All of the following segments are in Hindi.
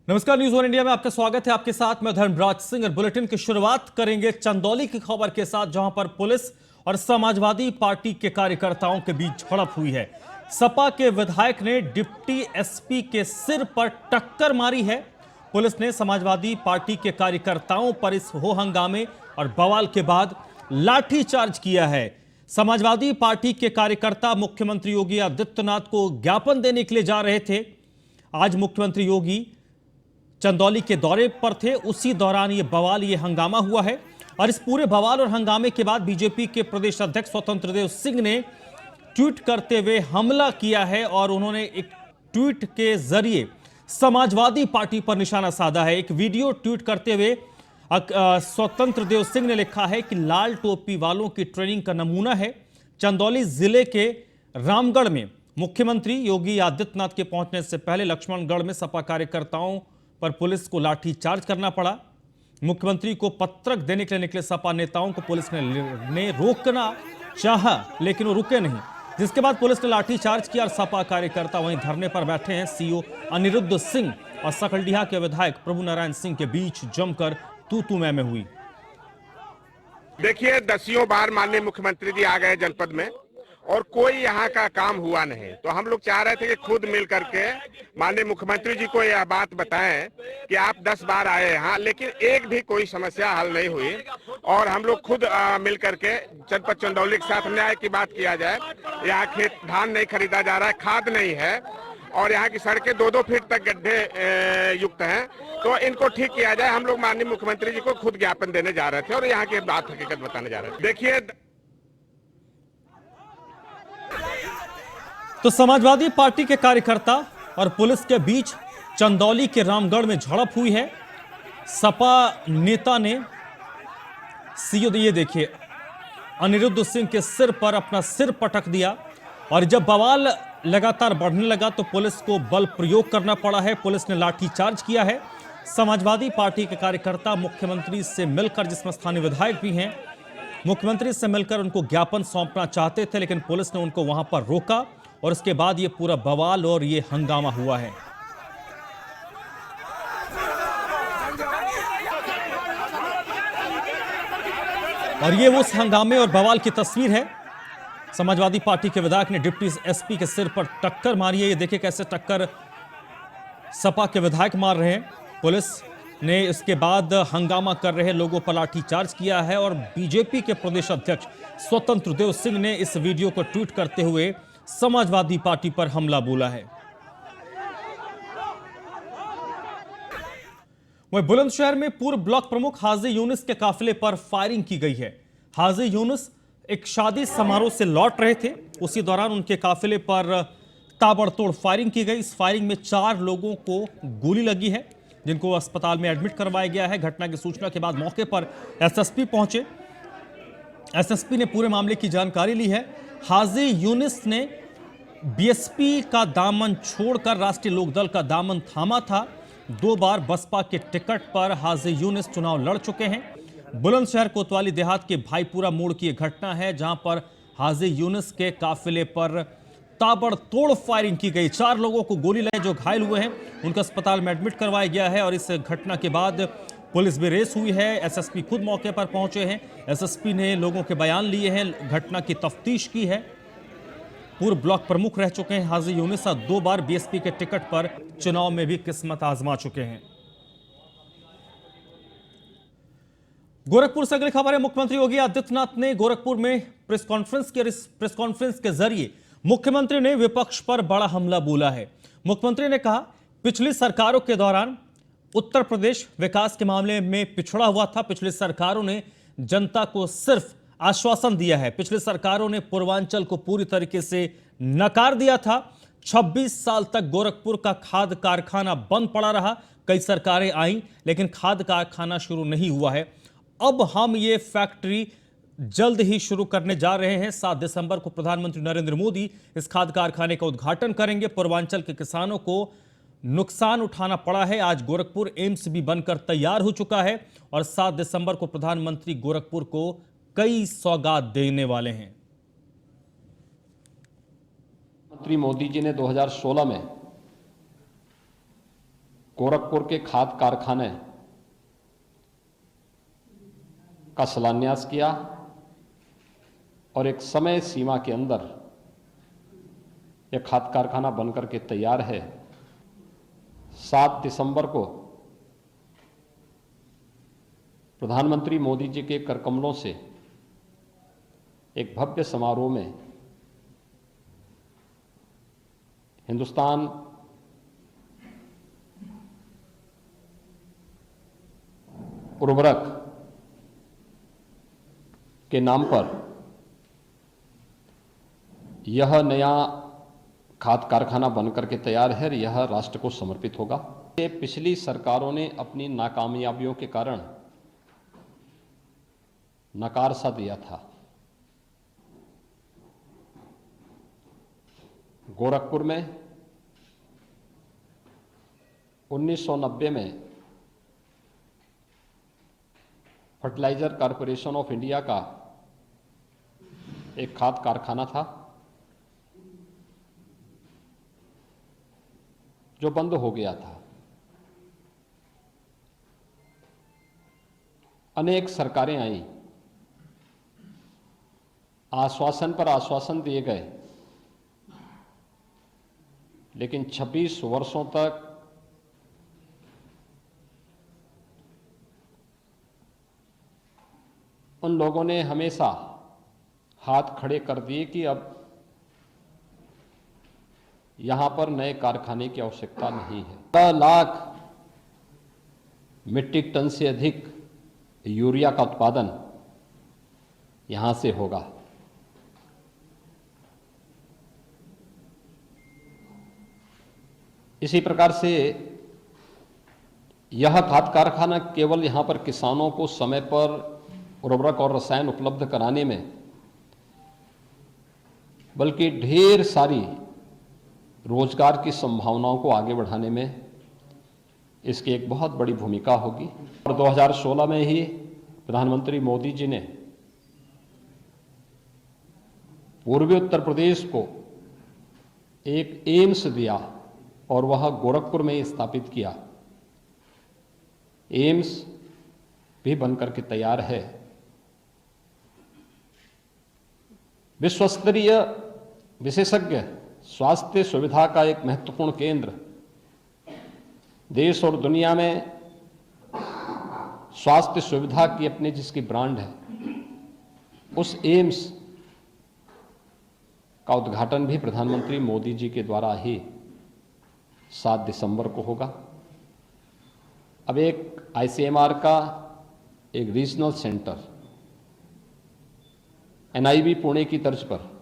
नमस्कार, न्यूज वन इंडिया में आपका स्वागत है। आपके साथ मैं धर्मराज सिंह और बुलेटिन की शुरुआत करेंगे चंदौली की खबर के साथ, जहां पर पुलिस और समाजवादी पार्टी के कार्यकर्ताओं के बीच झड़प हुई है। सपा के विधायक ने डिप्टी एसपी के सिर पर टक्कर मारी है। पुलिस ने समाजवादी पार्टी के कार्यकर्ताओं पर इस हो हंगामे और बवाल के बाद लाठीचार्ज किया है। समाजवादी पार्टी के कार्यकर्ता मुख्यमंत्री योगी आदित्यनाथ को ज्ञापन देने के लिए जा रहे थे। आज मुख्यमंत्री योगी चंदौली के दौरे पर थे, उसी दौरान ये बवाल, ये हंगामा हुआ है। और इस पूरे बवाल और हंगामे के बाद बीजेपी के प्रदेश अध्यक्ष स्वतंत्र देव सिंह ने ट्वीट करते हुए हमला किया है और उन्होंने एक ट्वीट के जरिए समाजवादी पार्टी पर निशाना साधा है। एक वीडियो ट्वीट करते हुए स्वतंत्र देव सिंह ने लिखा है कि लाल टोपी वालों की ट्रेनिंग का नमूना है। चंदौली जिले के रामगढ़ में मुख्यमंत्री योगी आदित्यनाथ के पहुंचने से पहले लक्ष्मणगढ़ में सपा कार्यकर्ताओं पर पुलिस को लाठीचार्ज करना पड़ा। मुख्यमंत्री को पत्रक देने के लिए निकले सपा नेताओं को पुलिस ने रोकना चाहा, लेकिन वो रुके नहीं, जिसके बाद पुलिस ने लाठीचार्ज किया और सपा कार्यकर्ता वहीं धरने पर बैठे हैं। सीओ अनिरुद्ध सिंह और सकलडीहा के विधायक प्रभु नारायण सिंह के बीच जमकर तू मैं हुई। देखिए, दसियों बार माननीय मुख्यमंत्री जी आ गए जनपद में और कोई यहाँ का काम हुआ नहीं, तो हम लोग चाह रहे थे कि खुद मिल करके माननीय मुख्यमंत्री जी को यह बात बताएं कि आप 10 बार आए यहाँ, लेकिन एक भी कोई समस्या हल नहीं हुई। और हम लोग खुद मिल करके जनपद चंदौली के साथ न्याय की बात किया जाए। यहाँ खेत धान नहीं खरीदा जा रहा है, खाद नहीं है और यहाँ की सड़कें 2-2 फीट तक गड्ढे युक्त हैं, तो इनको ठीक किया जाए। हम लोग माननीय मुख्यमंत्री जी को खुद ज्ञापन देने जा रहे थे और यहाँ की बात हकीकत बताने जा रहे थे। देखिए, तो समाजवादी पार्टी के कार्यकर्ता और पुलिस के बीच चंदौली के रामगढ़ में झड़प हुई है। सपा नेता ने सीओ, ये देखिए, अनिरुद्ध सिंह के सिर पर अपना सिर पटक दिया और जब बवाल लगातार बढ़ने लगा तो पुलिस को बल प्रयोग करना पड़ा है। पुलिस ने लाठीचार्ज किया है। समाजवादी पार्टी के कार्यकर्ता मुख्यमंत्री से मिलकर, जिसमें स्थानीय विधायक भी हैं, मुख्यमंत्री से मिलकर उनको ज्ञापन सौंपना चाहते थे, लेकिन पुलिस ने उनको वहां पर रोका और उसके बाद ये पूरा बवाल और ये हंगामा हुआ है। और ये उस हंगामे और बवाल की तस्वीर है। समाजवादी पार्टी के विधायक ने डिप्टी एसपी के सिर पर टक्कर मारी है। ये देखिए कैसे टक्कर सपा के विधायक मार रहे हैं। पुलिस ने इसके बाद हंगामा कर रहे लोगों पर लाठीचार्ज किया है और बीजेपी के प्रदेश अध्यक्ष स्वतंत्र देव सिंह ने इस वीडियो को ट्वीट करते हुए समाजवादी पार्टी पर हमला बोला है। वहीं बुलंदशहर में पूर्व ब्लॉक प्रमुख हाजी यूनुस के काफिले पर फायरिंग की गई है। हाजी यूनुस एक शादी समारोह से लौट रहे थे, उसी दौरान उनके काफिले पर ताबड़तोड़ फायरिंग की गई। इस फायरिंग में 4 लोगों को गोली लगी है, जिनको अस्पताल में एडमिट करवाया गया है। घटना की सूचना के बाद मौके पर एसएसपी पहुंचे। एसएसपी ने पूरे मामले की जानकारी ली है। हाजी यूनुस ने बीएसपी का दामन छोड़कर राष्ट्रीय लोकदल का दामन थामा था। 2 बार बसपा के टिकट पर हाजी यूनुस चुनाव लड़ चुके हैं। बुलंदशहर कोतवाली देहात के भाईपुरा मोड़ की एक घटना है, जहां पर हाजी यूनुस के काफिले पर ताबड़तोड़ फायरिंग की गई। 4 लोगों को गोली लगी, जो घायल हुए हैं उनको अस्पताल में एडमिट करवाया गया है। और इस घटना के बाद पुलिस भी रेस हुई है। एसएसपी खुद मौके पर पहुंचे हैं। एसएसपी ने लोगों के बयान लिए हैं, घटना की तफ्तीश की है। पूर्व ब्लॉक प्रमुख रह चुके हैं हाजी यूनुस, 2 बार बीएसपी के टिकट पर चुनाव में भी किस्मत आजमा चुके हैं। गोरखपुर से अगली खबर है। मुख्यमंत्री योगी आदित्यनाथ ने गोरखपुर में प्रेस कॉन्फ्रेंस की और इस प्रेस कॉन्फ्रेंस के जरिए मुख्यमंत्री ने विपक्ष पर बड़ा हमला बोला है। मुख्यमंत्री ने कहा, पिछली सरकारों के दौरान उत्तर प्रदेश विकास के मामले में पिछड़ा हुआ था। पिछली सरकारों ने जनता को सिर्फ आश्वासन दिया है। पिछली सरकारों ने पूर्वांचल को पूरी तरीके से नकार दिया था। 26 साल तक गोरखपुर का खाद कारखाना बंद पड़ा रहा। कई सरकारें आईं, लेकिन खाद कारखाना शुरू नहीं हुआ है। अब हम ये फैक्ट्री जल्द ही शुरू करने जा रहे हैं। 7 दिसंबर को प्रधानमंत्री नरेंद्र मोदी इस खाद कारखाने का उद्घाटन करेंगे। पूर्वांचल के किसानों को नुकसान उठाना पड़ा है। आज गोरखपुर एम्स भी बनकर तैयार हो चुका है और 7 दिसंबर को प्रधानमंत्री गोरखपुर को कई सौगात देने वाले हैं। मंत्री मोदी जी ने 2016 में गोरखपुर के खाद कारखाने का शिलान्यास किया और एक समय सीमा के अंदर यह खाद कारखाना बनकर के तैयार है। 7 दिसंबर को प्रधानमंत्री मोदी जी के करकमलों से एक भव्य समारोह में हिंदुस्तान उर्वरक के नाम पर यह नया खाद कारखाना बनकर के तैयार है और यह राष्ट्र को समर्पित होगा। पिछली सरकारों ने अपनी नाकामयाबियों के कारण नकार सा दिया था। गोरखपुर में 1990 में फर्टिलाइजर कॉरपोरेशन ऑफ इंडिया का एक खाद कारखाना था जो बंद हो गया था। अनेक सरकारें आई, आश्वासन पर आश्वासन दिए गए, लेकिन 26 वर्षों तक उन लोगों ने हमेशा हाथ खड़े कर दिए कि अब यहां पर नए कारखाने की आवश्यकता नहीं है। 10 लाख मीट्रिक टन से अधिक यूरिया का उत्पादन यहां से होगा। इसी प्रकार से यह खाद कारखाना केवल यहां पर किसानों को समय पर उर्वरक और रसायन उपलब्ध कराने में, बल्कि ढेर सारी रोजगार की संभावनाओं को आगे बढ़ाने में इसकी एक बहुत बड़ी भूमिका होगी। और 2016 में ही प्रधानमंत्री मोदी जी ने पूर्वी उत्तर प्रदेश को एक एम्स दिया और वह गोरखपुर में ही स्थापित किया। एम्स भी बनकर के तैयार है। विश्वस्तरीय विशेषज्ञ स्वास्थ्य सुविधा का एक महत्वपूर्ण केंद्र, देश और दुनिया में स्वास्थ्य सुविधा की अपनी जिसकी ब्रांड है, उस एम्स का उद्घाटन भी प्रधानमंत्री मोदी जी के द्वारा ही 7 दिसंबर को होगा। अब एक आईसीएमआर का एक रीजनल सेंटर एनआईवी पुणे की तर्ज पर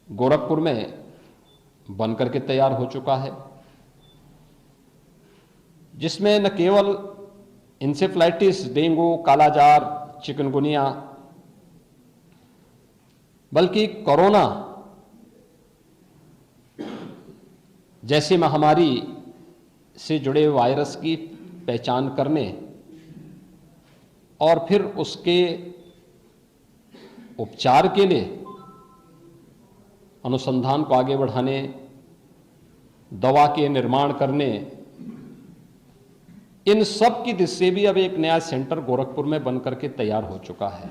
गोरखपुर में बनकर के तैयार हो चुका है, जिसमें न केवल इंसेफ्लाइटिस, डेंगू, कालाजार, चिकनगुनिया, बल्कि कोरोना जैसी महामारी से जुड़े वायरस की पहचान करने और फिर उसके उपचार के लिए अनुसंधान को आगे बढ़ाने, दवा के निर्माण करने, इन सब की दिशा से भी अब एक नया सेंटर गोरखपुर में बनकर के तैयार हो चुका है।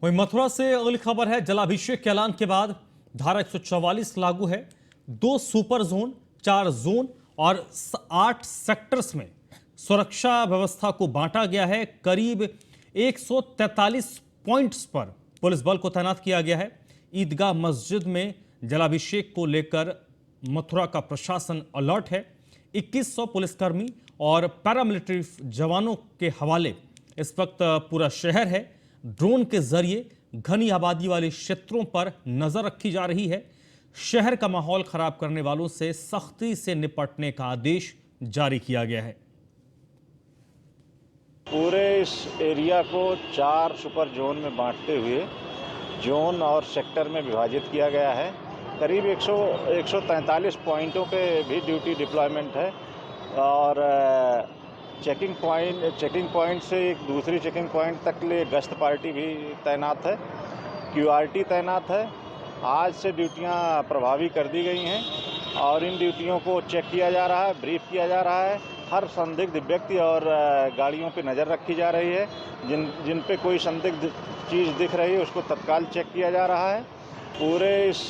वहीं मथुरा से अगली खबर है, जलाभिषेक के ऐलान के बाद धारा 144 लागू है। 2 सुपर जोन, 4 जोन और 8 सेक्टर्स में सुरक्षा व्यवस्था को बांटा गया है। करीब 143 पॉइंट्स पर पुलिस बल को तैनात किया गया है। ईदगाह मस्जिद में जलाभिषेक को लेकर मथुरा का प्रशासन अलर्ट है। 2100 पुलिसकर्मी और पैरामिलिट्री जवानों के हवाले इस वक्त पूरा शहर है। ड्रोन के जरिए घनी आबादी वाले क्षेत्रों पर नजर रखी जा रही है। शहर का माहौल खराब करने वालों से सख्ती से निपटने का आदेश जारी किया गया है। पूरे इस एरिया को 4 सुपर जोन में बांटते हुए जोन और सेक्टर में विभाजित किया गया है। करीब 143 पॉइंटों पे भी ड्यूटी डिप्लॉयमेंट है और चेकिंग पॉइंट से एक दूसरी चेकिंग पॉइंट तक के लिए गश्त पार्टी भी तैनात है, क्यूआरटी तैनात है आज से ड्यूटियां प्रभावी कर दी गई हैं और इन ड्यूटियों को चेक किया जा रहा है, ब्रीफ किया जा रहा है। हर संदिग्ध व्यक्ति और गाड़ियों पर नज़र रखी जा रही है। जिन पे कोई संदिग्ध चीज़ दिख रही है उसको तत्काल चेक किया जा रहा है। पूरे इस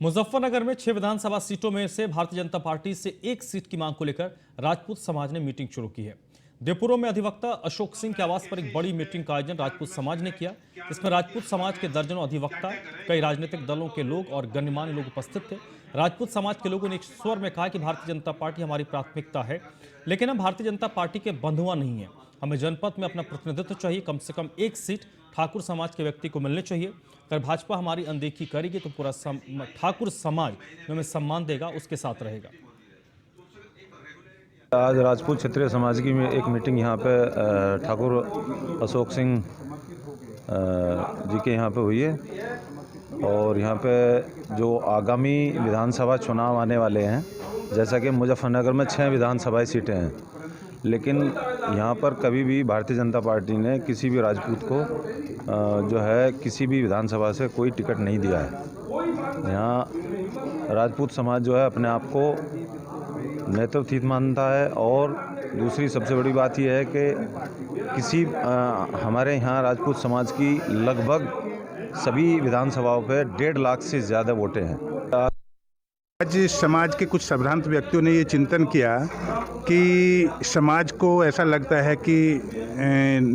मुजफ्फरनगर में 6 विधानसभा सीटों में से भारतीय जनता पार्टी से एक सीट की मांग को लेकर राजपूत समाज ने मीटिंग शुरू की है। देवपुरों में अधिवक्ता अशोक सिंह के आवास पर एक बड़ी मीटिंग का आयोजन राजपूत समाज ने किया। इसमें राजपूत समाज के दर्जनों अधिवक्ता, कई राजनीतिक दलों के लोग और गणमान्य लोग उपस्थित थे। राजपूत समाज के लोगों ने एक स्वर में कहा कि भारतीय जनता पार्टी हमारी प्राथमिकता है, लेकिन हम भारतीय जनता पार्टी के बंधुआ नहीं है। हमें जनपद में अपना प्रतिनिधित्व चाहिए, कम से कम एक सीट ठाकुर समाज के व्यक्ति को मिलनी चाहिए। अगर भाजपा हमारी अनदेखी करेगी तो पूरा ठाकुर समाज हमें सम्मान देगा, उसके साथ रहेगा। आज राजपूत क्षेत्रीय समाज की एक मीटिंग यहाँ पे ठाकुर अशोक सिंह जी के यहाँ पे हुई है और यहाँ पे जो आगामी विधानसभा चुनाव आने वाले हैं, जैसा कि मुजफ्फरनगर में 6 विधानसभाई सीटें हैं, लेकिन यहाँ पर कभी भी भारतीय जनता पार्टी ने किसी भी राजपूत को जो है किसी भी विधानसभा से कोई टिकट नहीं दिया है। यहाँ राजपूत समाज जो है अपने आप को नेतृत्वहीन मानता है और दूसरी सबसे बड़ी बात यह है कि हमारे यहाँ राजपूत समाज की लगभग सभी विधानसभाओं पे 1.5 लाख से ज़्यादा वोटें हैं। आज समाज के कुछ संभ्रांत व्यक्तियों ने ये चिंतन किया कि समाज को ऐसा लगता है कि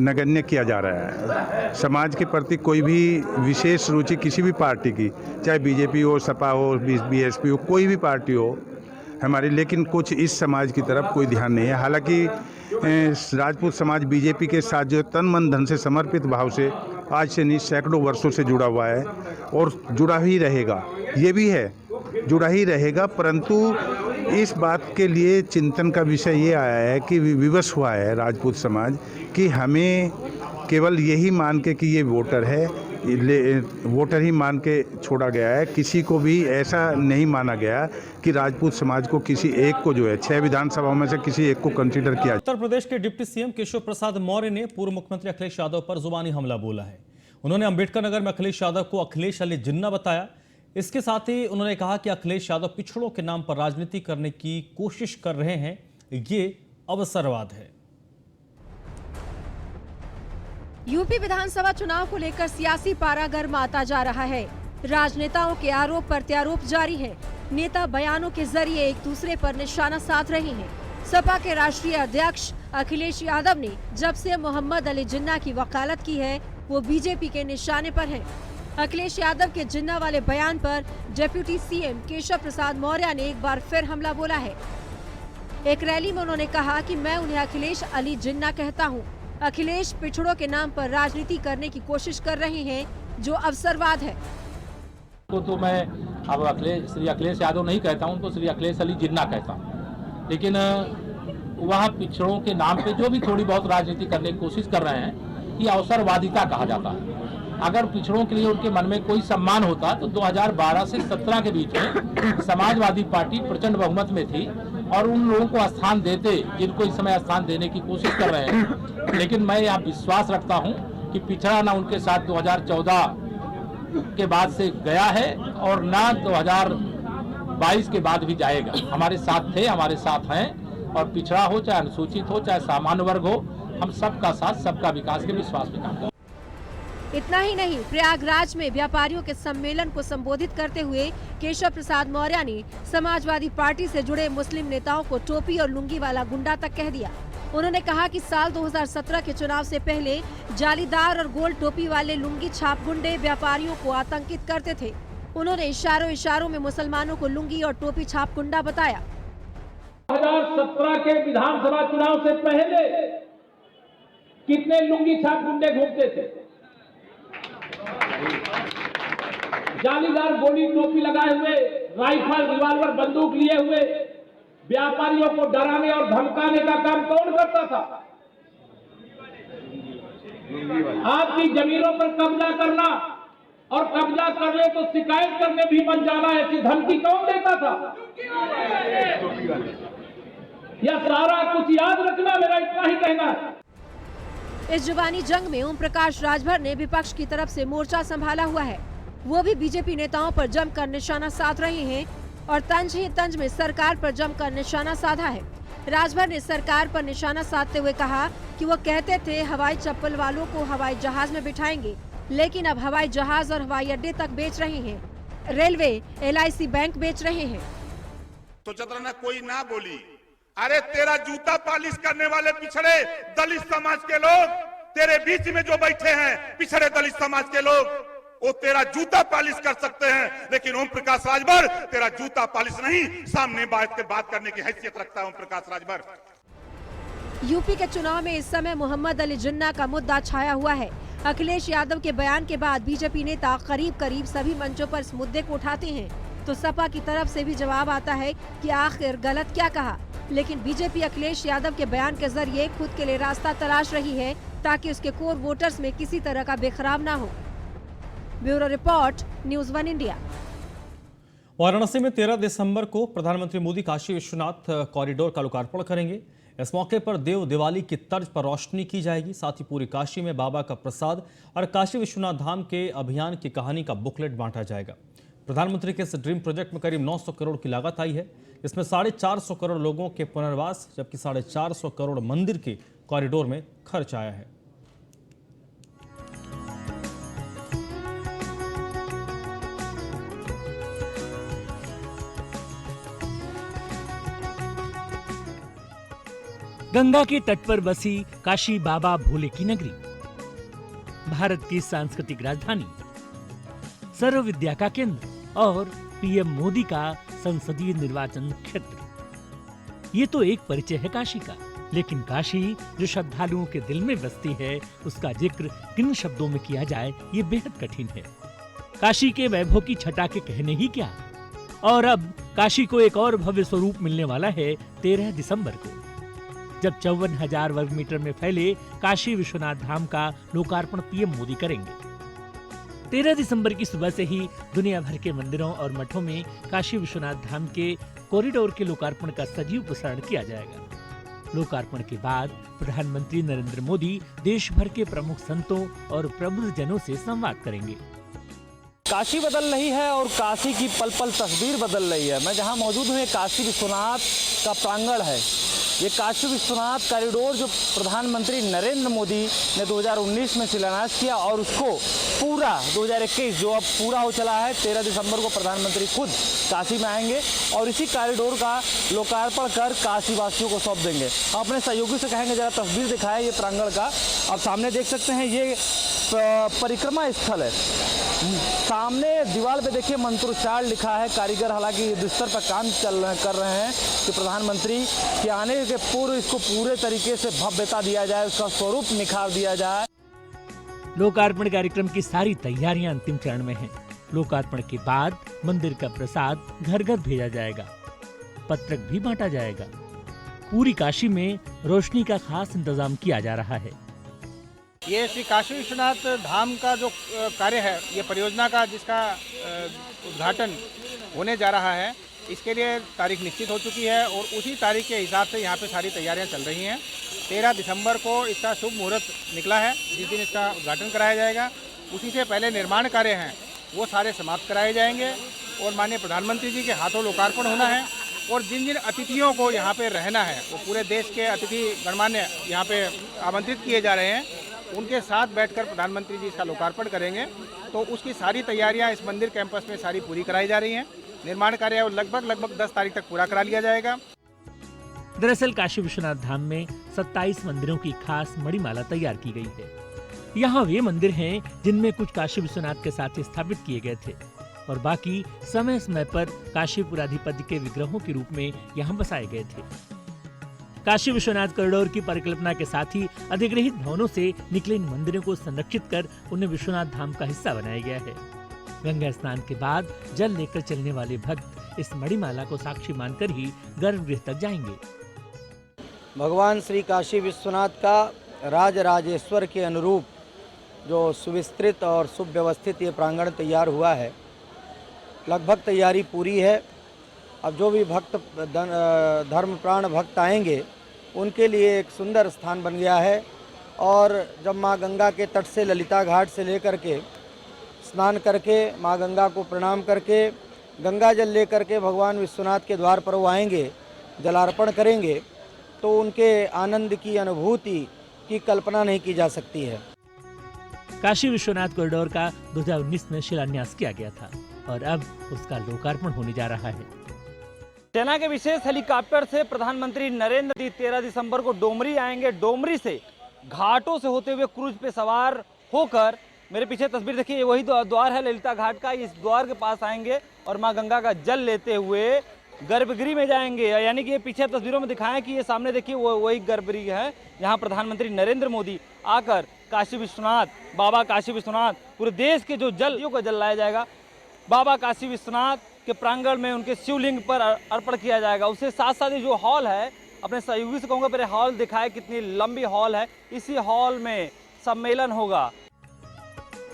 नगण्य किया जा रहा है। समाज के प्रति कोई भी विशेष रुचि किसी भी पार्टी की, चाहे बीजेपी हो, सपा हो, बीएसपी हो, कोई भी पार्टी हो हमारी, लेकिन कुछ इस समाज की तरफ कोई ध्यान नहीं है। हालांकि राजपूत समाज बीजेपी के साथ जो तन मन धन से समर्पित भाव से आज से नहीं सैकड़ों वर्षों से जुड़ा हुआ है और जुड़ा ही रहेगा। ये भी है, जुड़ा ही रहेगा, परंतु इस बात के लिए चिंतन का विषय ये आया है कि विवश हुआ है राजपूत समाज कि हमें केवल यही मान के कि ये वोटर है, वोटर ही मान के छोड़ा गया है। किसी को भी ऐसा नहीं माना गया कि राजपूत समाज को किसी एक को जो है 6 विधानसभाओं में से किसी एक को कंसीडर किया। उत्तर प्रदेश के डिप्टी सीएम केशव प्रसाद मौर्य ने पूर्व मुख्यमंत्री अखिलेश यादव पर जुबानी हमला बोला है। उन्होंने अंबेडकर नगर में अखिलेश यादव को अखिलेश अली जिन्ना बताया। इसके साथ ही उन्होंने कहा कि अखिलेश यादव पिछड़ों के नाम पर राजनीति करने की कोशिश कर रहे हैं, ये अवसरवाद है। यूपी विधानसभा चुनाव को लेकर सियासी पारा गर्म आता जा रहा है। राजनेताओं के आरोप प्रत्यारोप जारी है। नेता बयानों के जरिए एक दूसरे पर निशाना साध रहे हैं। सपा के राष्ट्रीय अध्यक्ष अखिलेश यादव ने जब से मोहम्मद अली जिन्ना की वकालत की है, वो बीजेपी के निशाने पर है। अखिलेश यादव के जिन्ना वाले बयान पर डिप्टी सीएम केशव प्रसाद मौर्य ने एक बार फिर हमला बोला है। एक रैली में उन्होंने कहा कि मैं उन्हें अखिलेश अली जिन्ना कहता हूं। अखिलेश पिछड़ों के नाम पर राजनीति करने की कोशिश कर रहे हैं, जो अवसरवाद है। तो मैं अब श्री अखिलेश यादव नहीं कहता हूं, उनको श्री अखिलेश अली जिन्ना कहता हूं। लेकिन वह पिछड़ों के नाम पे जो भी थोड़ी बहुत राजनीति करने की कोशिश कर रहे हैं, ये अवसरवादिता कहा जाता है। अगर पिछड़ों के लिए उनके मन में कोई सम्मान होता तो 2012 से 17 के बीच में समाजवादी पार्टी प्रचंड बहुमत में थी और उन लोगों को स्थान देते जिनको इस समय स्थान देने की कोशिश कर रहे हैं। लेकिन मैं यह विश्वास रखता हूं कि पिछड़ा ना उनके साथ 2014 के बाद से गया है और ना 2022 के बाद भी जाएगा। हमारे साथ थे, हमारे साथ हैं, और पिछड़ा हो चाहे अनुसूचित हो चाहे सामान्य वर्ग हो, हम सबका साथ सबका विकास के विश्वास में काम करते हैं। इतना ही नहीं, प्रयागराज में व्यापारियों के सम्मेलन को संबोधित करते हुए केशव प्रसाद मौर्य ने समाजवादी पार्टी से जुड़े मुस्लिम नेताओं को टोपी और लुंगी वाला गुंडा तक कह दिया। उन्होंने कहा कि साल 2017 के चुनाव से पहले जालीदार और गोल टोपी वाले लुंगी छाप गुंडे व्यापारियों को आतंकित करते थे। उन्होंने इशारों में मुसलमानों को लुंगी और टोपी छाप गुंडा बताया। 2017 के विधानसभा चुनाव से पहले कितने लुंगी छाप गुंडे घूमते थे, जालीदार गोली टोपी लगाए हुए, राइफल रिवाल्वर बंदूक लिए हुए व्यापारियों को डराने और धमकाने का काम कौन करता था? आपकी जमीनों पर कब्जा करना और कब्जा करने तो शिकायत करने भी बन जाना, ऐसी धमकी कौन देता था? यह सारा कुछ याद रखना, मेरा इतना ही कहना है। इस जुबानी जंग में ओम प्रकाश राजभर ने विपक्ष की तरफ से मोर्चा संभाला हुआ है। वो भी बीजेपी नेताओं पर जमकर निशाना साध रहे हैं और तंज ही तंज में सरकार पर जमकर निशाना साधा है। राजभर ने सरकार पर निशाना साधते हुए कहा कि वो कहते थे हवाई चप्पल वालों को हवाई जहाज में बिठाएंगे, लेकिन अब हवाई जहाज और हवाई अड्डे तक बेच रहे हैं। रेलवे, LIC बैंक बेच रहे हैं। तो चतरा कोई ना बोली, अरे तेरा जूता पालिश करने वाले पिछड़े दलित समाज के लोग, तेरे बीच में जो बैठे हैं पिछड़े दलित समाज के लोग, वो तेरा जूता पालिश कर सकते हैं, लेकिन ओम प्रकाश राजभर तेरा जूता पालिश नहीं, सामने बैठ के बात करने की हैसियत रखता है ओम प्रकाश राजभर। यूपी के चुनाव में इस समय मोहम्मद अली जिन्ना का मुद्दा छाया हुआ है। अखिलेश यादव के बयान के बाद बीजेपी नेता करीब सभी मंचों पर इस मुद्दे को उठाते हैं, तो सपा की तरफ से भी जवाब आता है कि आखिर गलत क्या कहा। लेकिन बीजेपी अखिलेश यादव के बयान के जरिए खुद के लिए रास्ता तलाश रही है ताकि उसके कोर वोटर्स में किसी तरह का बेखराब न हो। Bureau report, news 1 India. Varanasi में 13 दिसंबर को प्रधानमंत्री मोदी काशी विश्वनाथ कॉरिडोर का लोकार्पण करेंगे। इस मौके पर देव दिवाली की तर्ज पर रोशनी की जाएगी। साथ ही पूरी काशी में बाबा का प्रसाद और काशी विश्वनाथ धाम के अभियान की कहानी का बुकलेट बांटा जाएगा। प्रधानमंत्री के इस ड्रीम प्रोजेक्ट में करीब 900 करोड़ की लागत आई है। इसमें 450 करोड़ लोगों के पुनर्वास जबकि 450 करोड़ मंदिर के कॉरिडोर में खर्च आया है। गंगा के तट पर बसी काशी बाबा भोले की नगरी, भारत की सांस्कृतिक राजधानी, सर्व विद्या का केंद्र और पीएम मोदी का संसदीय निर्वाचन क्षेत्र। ये तो एक परिचय है काशी का, लेकिन काशी जो श्रद्धालुओं के दिल में बसती है उसका जिक्र किन शब्दों में किया जाए ये बेहद कठिन है। काशी के वैभव की छटा के कहने ही क्या। और अब काशी को एक और भव्य स्वरूप मिलने वाला है 13 दिसंबर को, जब 54,000 वर्ग मीटर में फैले काशी विश्वनाथ धाम का लोकार्पण पीएम मोदी करेंगे। 13 दिसंबर की सुबह से ही दुनिया भर के मंदिरों और मठों में काशी विश्वनाथ धाम के कॉरिडोर के लोकार्पण का सजीव प्रसारण किया जाएगा। लोकार्पण के बाद प्रधानमंत्री नरेंद्र मोदी देश भर के प्रमुख संतों और प्रबुद्ध जनों से संवाद करेंगे। काशी बदल रही है और काशी की पल पल तस्वीर बदल रही है। मैं जहां मौजूद हूं, काशी विश्वनाथ का प्रांगण है। ये काशी विश्वनाथ कॉरिडोर जो प्रधानमंत्री नरेंद्र मोदी ने 2019 में शिलान्यास किया और उसको पूरा 2021 जो अब पूरा हो चला है, 13 दिसंबर को प्रधानमंत्री खुद काशी में आएंगे और इसी कॉरिडोर का लोकार्पण कर काशी वासियों को सौंप देंगे। हम अपने सहयोगी से कहेंगे जरा तस्वीर दिखाएं ये प्रांगण का। आप सामने देख सकते हैं ये परिक्रमा स्थल है। सामने दीवार पे देखिए मंत्रोच्चार लिखा है। कारीगर हालांकि बिस्तर पर काम कर रहे हैं कि प्रधानमंत्री के आने के पूर्व इसको पूरे तरीके से भव्यता दिया जाए, उसका स्वरूप निखार दिया जाए। लोकार्पण कार्यक्रम की सारी तैयारियां अंतिम चरण में हैं। लोकार्पण के बाद मंदिर का प्रसाद घर घर भेजा जाएगा, पत्रक भी बांटा जाएगा। पूरी काशी में रोशनी का खास इंतजाम किया जा रहा है। ये श्री काशी विश्वनाथ धाम का जो कार्य है, ये परियोजना का जिसका उद्घाटन होने जा रहा है, इसके लिए तारीख निश्चित हो चुकी है और उसी तारीख के हिसाब से यहाँ पे सारी तैयारियां चल रही हैं। 13 दिसंबर को इसका शुभ मुहूर्त निकला है, जिस दिन इसका उद्घाटन कराया जाएगा। उसी से पहले निर्माण कार्य हैं वो सारे समाप्त कराए जाएंगे और माननीय प्रधानमंत्री जी के हाथों लोकार्पण होना है। और जिन जिन अतिथियों को यहाँ पे रहना है, वो पूरे देश के अतिथि गणमान्य यहाँ पे आमंत्रित किए जा रहे हैं, उनके साथ बैठकर प्रधानमंत्री जी इसका लोकार्पण करेंगे। तो उसकी सारी तैयारियां इस मंदिर कैंपस में सारी पूरी कराई जा रही हैं। निर्माण कार्य लगभग 10 तारीख तक पूरा करा लिया जाएगा। दरअसल काशी विश्वनाथ धाम में 27 मंदिरों की खास मणिमाला तैयार की गई है। यहाँ वे मंदिर हैं जिनमें कुछ काशी विश्वनाथ के साथ स्थापित किए गए थे और बाकी समय समय पर काशीपुराधिपति के विग्रहों के रूप में यहाँ बसाए गए थे। काशी विश्वनाथ कॉरिडोर की परिकल्पना के साथ ही अधिग्रहित भवनों से निकले इन मंदिरों को संरक्षित कर उन्हें विश्वनाथ धाम का हिस्सा बनाया गया है। गंगा स्नान के बाद जल लेकर चलने वाले भक्त इस मणिमाला को साक्षी मानकर ही गर्भगृह तक जाएंगे। भगवान श्री काशी विश्वनाथ का राज राजेश्वर के अनुरूप जो सुविस्तृत और सुव्यवस्थित ये प्रांगण तैयार हुआ है, लगभग तैयारी पूरी है। अब जो भी भक्त धर्मप्राण भक्त आएंगे उनके लिए एक सुंदर स्थान बन गया है और जब माँ गंगा के तट से ललिता घाट से लेकर के स्नान करके माँ गंगा को प्रणाम करके गंगा जल लेकर के भगवान विश्वनाथ के द्वार पर वो आएंगे, जलार्पण करेंगे, तो उनके आनंद की अनुभूति की कल्पना नहीं की जा सकती है। काशी विश्वनाथ कॉरिडोर का 2019 में शिलान्यास किया गया था और अब उसका लोकार्पण होने जा रहा है। सेना के विशेष हेलीकॉप्टर से प्रधानमंत्री नरेंद्र मोदी 13 दिसंबर को डोमरी आएंगे। डोमरी से घाटों से होते हुए क्रूज पे सवार होकर, मेरे पीछे तस्वीर देखिए, ये वही द्वार है ललिता घाट का। इस द्वार के पास आएंगे और मां गंगा का जल लेते हुए गर्भगृह में जाएंगे। यानी कि ये पीछे तस्वीरों में दिखाएं कि ये सामने देखिए वही गर्भगृह है जहां प्रधानमंत्री नरेंद्र मोदी आकर काशी विश्वनाथ, बाबा काशी विश्वनाथ, पूरे देश के जो जल का जल लाया जाएगा बाबा काशी विश्वनाथ के प्रांगण में उनके शिवलिंग पर अर्पण किया जाएगा। उसके साथ साथ ये जो हॉल है, अपने सहयोगी से कहूँगा पहले हॉल दिखाए, कितनी लंबी हॉल है। इसी हॉल में सम्मेलन होगा।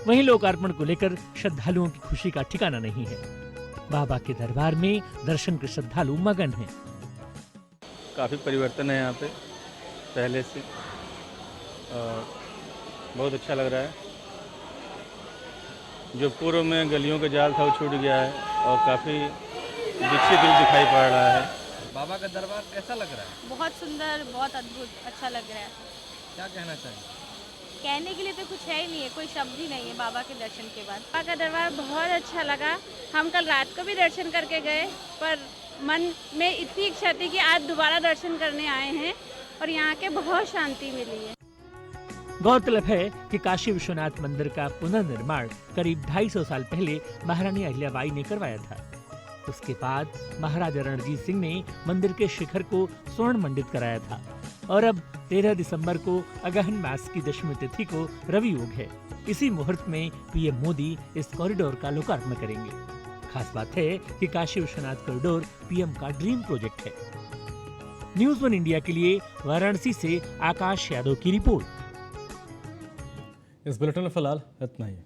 वहीं लोकार्पण को लेकर श्रद्धालुओं की खुशी का ठिकाना नहीं है। बाबा के दरबार में दर्शन के श्रद्धालु मगन हैं। काफ़ी परिवर्तन है यहाँ पे पहले से, बहुत अच्छा लग रहा है। जो पूर्व में गलियों का जाल था वो छूट गया है और काफ़ी विकसित रूप दिखाई पड़ रहा है। बाबा का दरबार कैसा लग रहा है? बहुत सुंदर, बहुत अद्भुत, अच्छा लग रहा है। क्या कहना चाहिए? कहने के लिए तो कुछ है ही नहीं है, कोई शब्द ही नहीं है बाबा के दर्शन के बाद। बाबा का दरबार बहुत अच्छा लगा। हम कल रात को भी दर्शन करके गए, पर मन में इतनी इच्छा थी कि आज दोबारा दर्शन करने आए हैं और यहाँ के बहुत शांति मिली है। गौरतलब है कि काशी विश्वनाथ मंदिर का पुनर्निर्माण करीब 250 साल पहले महारानी अहिल्याबाई ने करवाया था। उसके बाद महाराजा रणजीत सिंह ने मंदिर के शिखर को स्वर्ण मंडित कराया था और अब 13 दिसंबर को अगहन मास की दशमी तिथि को रवि योग है। इसी मुहूर्त में पीएम मोदी इस कॉरिडोर का लोकार्पण करेंगे। खास बात है कि काशी विश्वनाथ कॉरिडोर पीएम का ड्रीम प्रोजेक्ट है। न्यूज़ 1 इंडिया के लिए वाराणसी से आकाश यादव की रिपोर्ट। इस बुलेटिन में फिलहाल इतना ही।